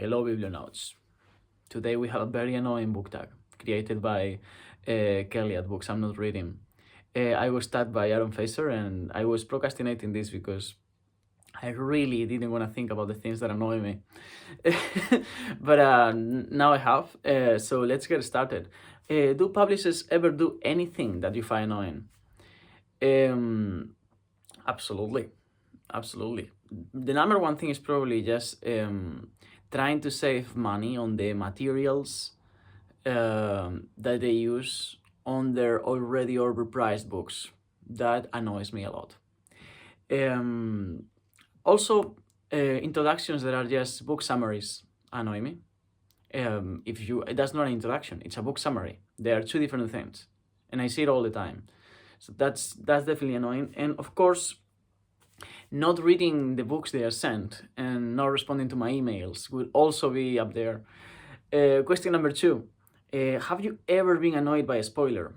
Hello Biblionauts. Today we have a very annoying book tag created by Kelly at Books I'm Not Reading. I was tagged by Aaron Facer and I was procrastinating this because I really didn't want to think about the things that annoy me. But now I have, so let's get started. Do publishers ever do anything that you find annoying? Absolutely. The number one thing is probably just trying to save money on the materials that they use on their already overpriced books. That annoys me a lot. Also, introductions that are just book summaries annoy me. That's not an introduction, it's a book summary. They are two different things, and I see it all the time. So that's definitely annoying. And of course, not reading the books they are sent and not responding to my emails will also be up there. Question number 2. Have you ever been annoyed by a spoiler?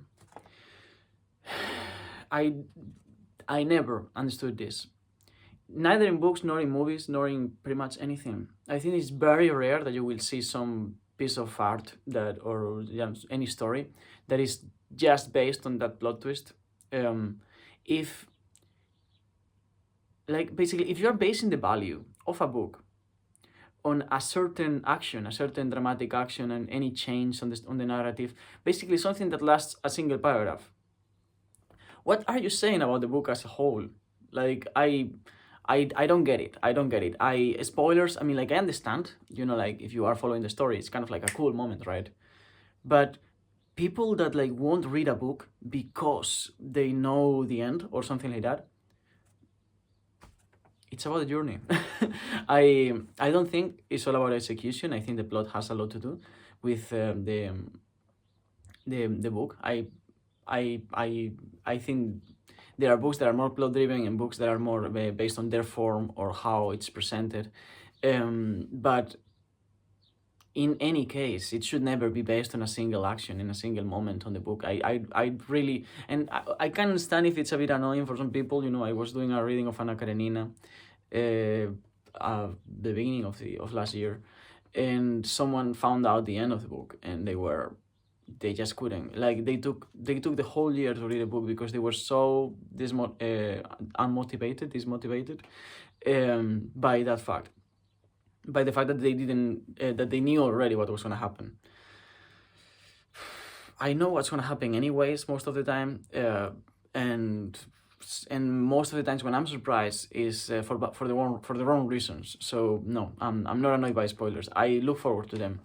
I never understood this. Neither in books, nor in movies, nor in pretty much anything. I think it's very rare that you will see some piece of art or any story that is just based on that plot twist. If you're basing the value of a book on a certain action, a certain dramatic action, and any change on the narrative, basically something that lasts a single paragraph, what are you saying about the book as a whole? I don't get it. Spoilers, I understand, if you are following the story, it's kind of like a cool moment, right? But people that won't read a book because they know the end or something like that, it's about the journey. I don't think it's all about execution. I think the plot has a lot to do with the book. I think there are books that are more plot driven and books that are more based on their form or how it's presented. But in any case, it should never be based on a single action in a single moment on the book. I really, and I can understand if it's a bit annoying for some people. I was doing a reading of Anna Karenina the beginning of last year, and someone found out the end of the book, and they just couldn't. They took the whole year to read the book because they were so dismotivated by that fact. By the fact that they knew already what was going to happen. I know what's going to happen anyways most of the time, and most of the times when I'm surprised is for the wrong reasons. So no, I'm not annoyed by spoilers. I look forward to them.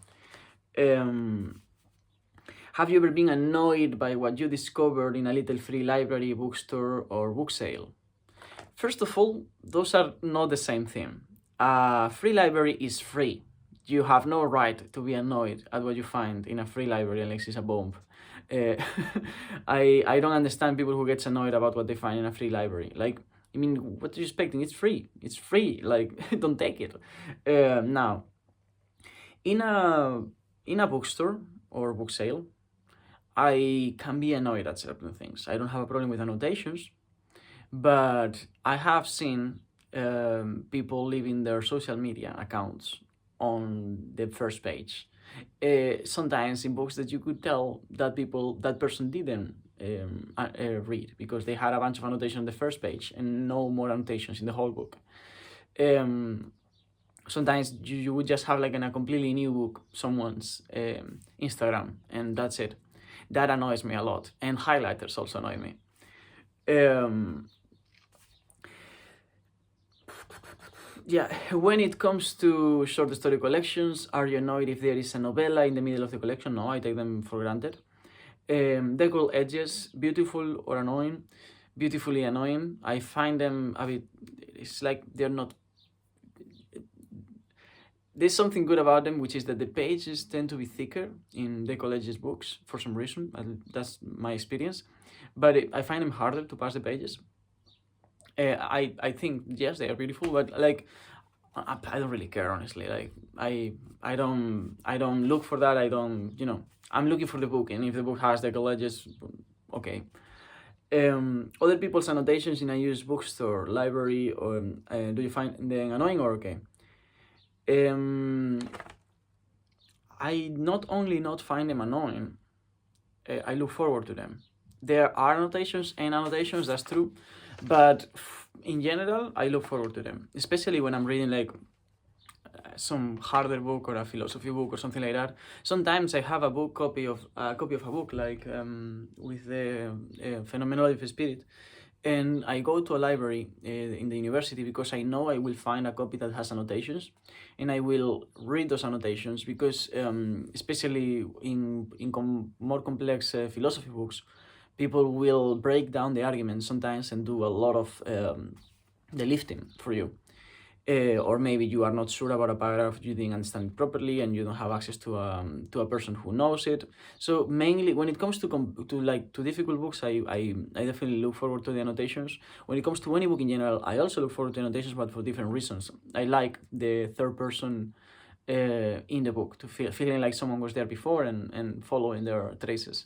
Have you ever been annoyed by what you discovered in a little free library, bookstore, or book sale? First of all, those are not the same thing. A free library is free. You have no right to be annoyed at what you find in a free library unless it's a bomb. I don't understand people who get annoyed about what they find in a free library. What are you expecting? It's free. It's free. Don't take it. Now, in a bookstore or book sale, I can be annoyed at certain things. I don't have a problem with annotations, but I have seen people leaving their social media accounts on the first page. Sometimes in books that you could tell that person didn't read because they had a bunch of annotations on the first page and no more annotations in the whole book. Sometimes you would just have in a completely new book someone's Instagram, and that's it. That annoys me a lot, and highlighters also annoy me. When it comes to short story collections, are you annoyed if there is a novella in the middle of the collection? No, I take them for granted. Deckled edges, beautiful or annoying? Beautifully annoying. I find them a bit, it's like they're not, there's something good about them, which is that the pages tend to be thicker in Deckled edges books for some reason. That's my experience. But I find them harder to pass the pages. I think, yes, they are beautiful, but I don't really care, honestly. I don't look for that. I'm looking for the book, and if the book has Deckled edges, okay. Other people's annotations in a used bookstore, library, or do you find them annoying or okay? I not only not find them annoying, I look forward to them. There are annotations, that's true, but in general, I look forward to them, especially when I'm reading like some harder book or a philosophy book or something like that. Sometimes I have a copy of a book like with the Phenomenology of Spirit, and I go to a library in the university because I know I will find a copy that has annotations, and I will read those annotations because especially in more complex philosophy books, people will break down the arguments sometimes and do a lot of the lifting for you. Or maybe you are not sure about a paragraph, you didn't understand it properly, and you don't have access to a person who knows it. So mainly, when it comes to difficult books, I definitely look forward to the annotations. When it comes to any book in general, I also look forward to annotations, but for different reasons. I like the third person in the book, to feeling like someone was there before and following their traces.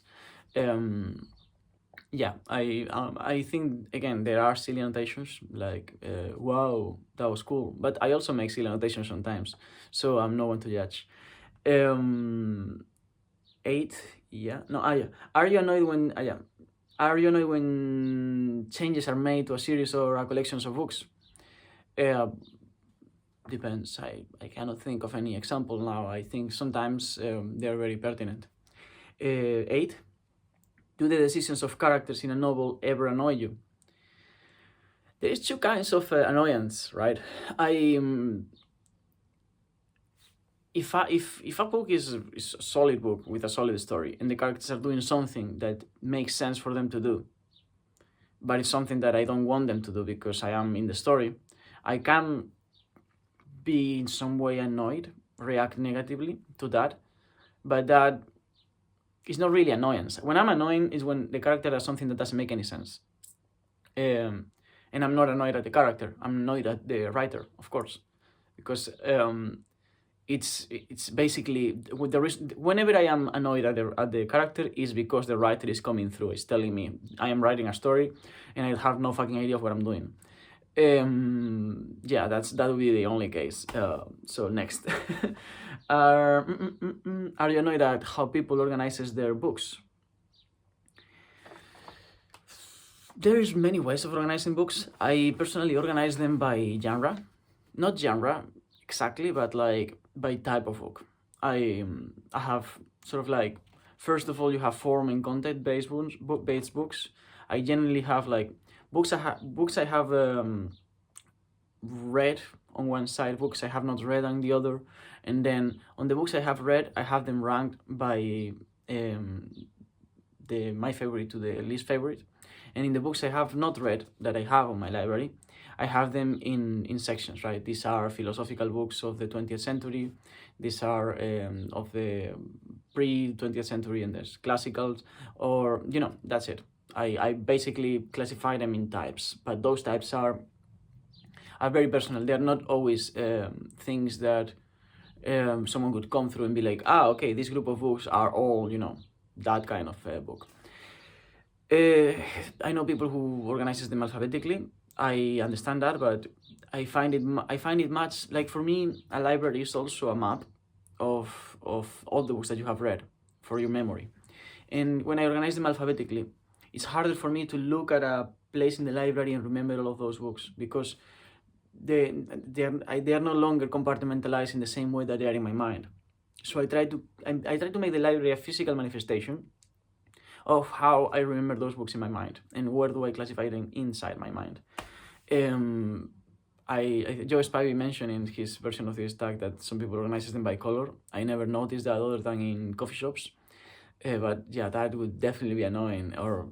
Yeah, I think again there are silly annotations like wow, that was cool, but I also make silly annotations sometimes, so I'm no one to judge. 8, yeah, no, yeah. Are you annoyed when yeah, are you annoyed when changes are made to a series or a collections of books? Depends. I cannot think of any example now. I think sometimes they're very pertinent. 8. Do the decisions of characters in a novel ever annoy you? There's two kinds of annoyance, right? If a book is a solid book with a solid story and the characters are doing something that makes sense for them to do, but it's something that I don't want them to do because I am in the story, I can be in some way annoyed, react negatively to that, but that is not really annoyance. When I'm annoying is when the character does something that doesn't make any sense. And I'm not annoyed at the character, I'm annoyed at the writer, of course, because it's basically with the whenever I am annoyed at the character is because the writer is coming through, is telling me I am writing a story and I have no fucking idea of what I'm doing. Yeah, that would be the only case. So next. Are you annoyed at how people organizes their books? There's many ways of organizing books. I personally organize them by genre, not genre exactly, but like by type of book. I have sort of like, first of all, you have form and content based books. I generally have like books I have read on one side, books I have not read on the other, and then on the books I have read, I have them ranked by my favorite to the least favorite. And in the books I have not read that I have on my library, I have them in sections, right? These are philosophical books of the 20th century. These are of the pre-20th century, and there's classicals, or, that's it. I basically classify them in types, but those types are very personal. They're not always things that someone could come through and be like, okay, this group of books are all, that kind of book. I know people who organizes them alphabetically. I understand that, but I find it much like, for me, a library is also a map of all the books that you have read for your memory. And when I organize them alphabetically, it's harder for me to look at a place in the library and remember all of those books, because they are no longer compartmentalized in the same way that they are in my mind. So I try to make the library a physical manifestation of how I remember those books in my mind and where do I classify them inside my mind. Joe Spivey mentioned in his version of this tag that some people organizes them by color. I never noticed that other than in coffee shops. But yeah, that would definitely be annoying. Or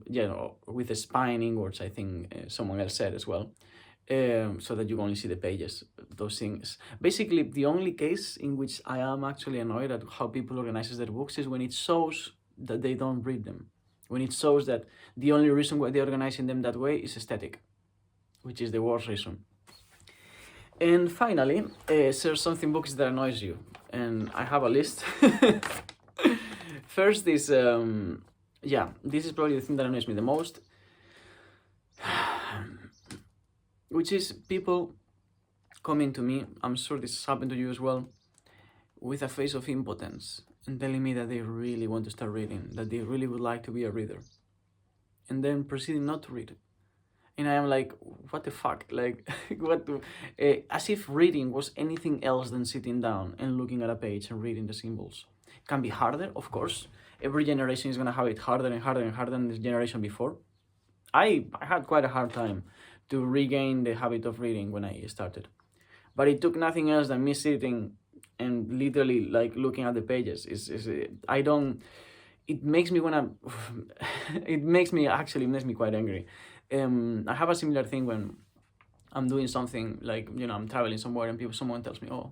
with the spine inwards, I think someone else said as well. So that you only see the pages, those things. Basically, the only case in which I am actually annoyed at how people organizes their books is when it shows that they don't read them. When it shows that the only reason why they're organizing them that way is aesthetic, which is the worst reason. And finally, there's something books that annoys you, and I have a list. First is, this is probably the thing that annoys me the most, which is people coming to me, I'm sure this has happened to you as well, with a face of impotence and telling me that they really want to start reading, that they really would like to be a reader, and then proceeding not to read. And I am like, what the fuck? Like, what the... as if reading was anything else than sitting down and looking at a page and reading the symbols. It can be harder, of course. Every generation is gonna have it harder and harder and harder than the generation before. I had quite a hard time to regain the habit of reading when I started. But it took nothing else than me sitting and literally like looking at the pages. I don't... It makes me wanna... it makes me quite angry. I have a similar thing when I'm doing something like, I'm traveling somewhere and someone tells me, oh,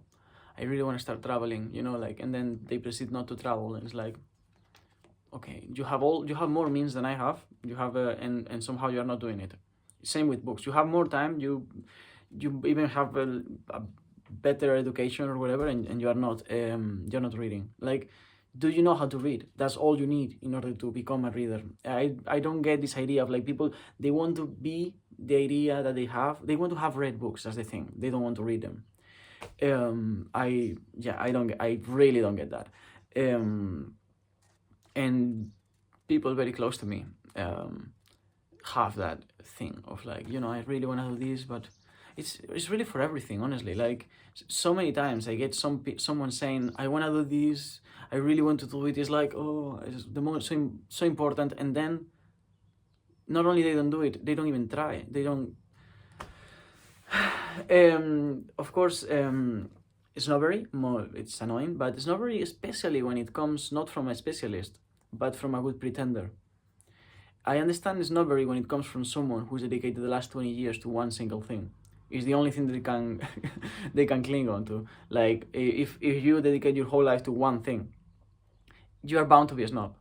I really want to start traveling, like, and then they proceed not to travel, and it's like, okay, you have more means than I have, and somehow you are not doing it. Same with books. You have more time, you even have a better education or whatever, and you're not reading. Like, do you know how to read? That's all you need in order to become a reader. I don't get this idea of like people, they want to be the idea that they want to have read books. That's the thing. They don't want to read them. I really don't get that. And people very close to me have that thing of like, I really want to do this, but it's really for everything, honestly. Like, so many times I get someone saying, I want to do this, I really want to do it. It's like, oh, it's the most so important, and then not only they don't do it, they don't even try. They don't... of course, snobbery, it's annoying, but snobbery, especially when it comes not from a specialist, but from a good pretender. I understand snobbery when it comes from someone who's dedicated the last 20 years to one single thing. It's the only thing that they can cling on to. Like, if you dedicate your whole life to one thing, you are bound to be a snob,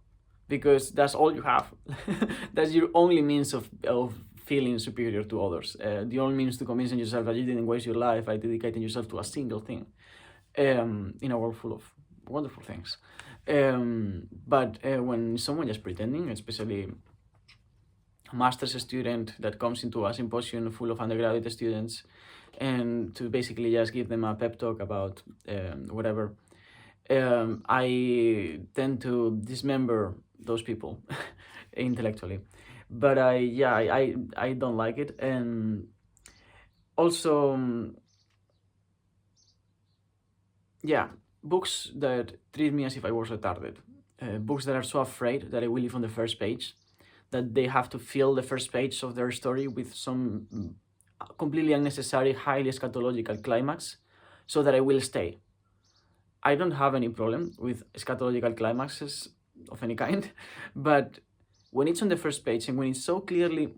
because that's all you have. That's your only means of feeling superior to others. The only means to convincing yourself that you didn't waste your life by dedicating yourself to a single thing. In a world full of wonderful things. But when someone is pretending, especially a master's student that comes into a symposium full of undergraduate students, and to basically just give them a pep talk about whatever, I tend to dismember those people intellectually. But I don't like it. And also, books that treat me as if I was retarded. Books that are so afraid that I will leave on the first page, that they have to fill the first page of their story with some completely unnecessary, highly eschatological climax, so that I will stay. I don't have any problem with eschatological climaxes of any kind, but when it's on the first page and when it's so clearly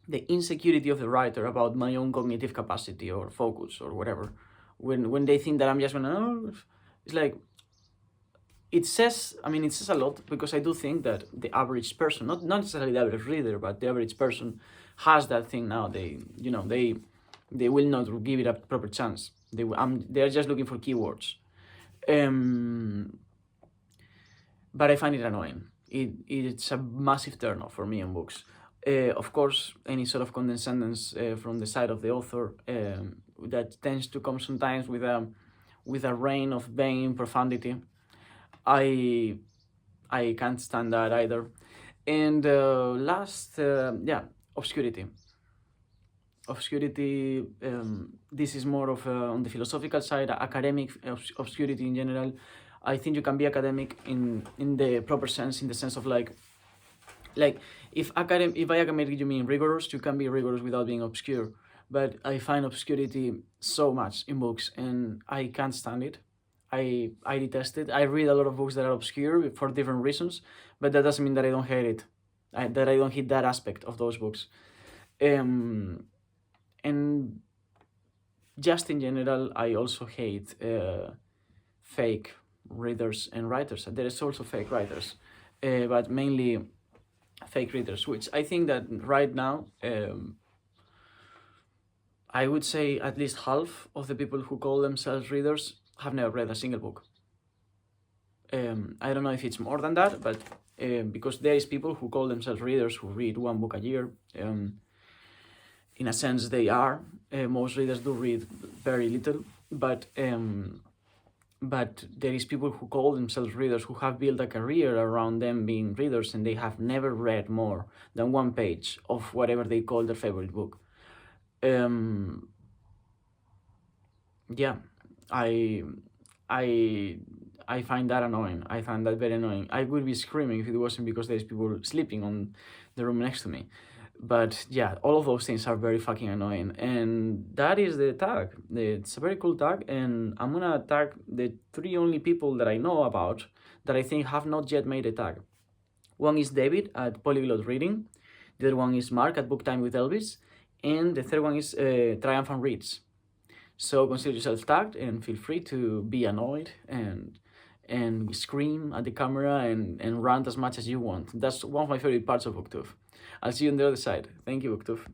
the insecurity of the writer about my own cognitive capacity or focus or whatever, when they think that I'm just gonna, it's like, it says a lot, because I do think that the average person, not necessarily the average reader, but the average person has that thing now. They will not give it a proper chance. They're just looking for keywords. But I find it annoying. It's a massive turn-off for me on books. Of course, any sort of condescendence from the side of the author that tends to come sometimes with a rain of vain profundity. I can't stand that either. And last, obscurity. Obscurity, this is more of on the philosophical side, academic obscurity in general. I think you can be academic in the proper sense, in the sense of like if by academic you mean rigorous, you can be rigorous without being obscure. But I find obscurity so much in books, and I can't stand it. I detest it. I read a lot of books that are obscure for different reasons, but that doesn't mean that I don't hate it, that I don't hate that aspect of those books. And just in general, I also hate fake readers and writers. There is also fake writers, but mainly fake readers, which I think that right now, I would say at least half of the people who call themselves readers have never read a single book. I don't know if it's more than that, but because there is people who call themselves readers who read one book a year. In a sense, they are. Most readers do read very little, but but there is people who call themselves readers who have built a career around them being readers, and they have never read more than one page of whatever they call their favorite book. Um, yeah, I I I find that annoying. I find that very annoying. I would be screaming if it wasn't because there's people sleeping on the room next to me. But yeah, all of those things are very fucking annoying. And that is the tag. It's a very cool tag, and I'm gonna tag the three only people that I know about that I think have not yet made a tag. One is David at Polyglot Reading, the other one is Mark at Book Time with Elvis, and the third one is Triumphant Reads. So consider yourself tagged and feel free to be annoyed and scream at the camera and rant as much as you want. That's one of my favorite parts of Booktube. I'll see you on the other side. Thank you, Booktube.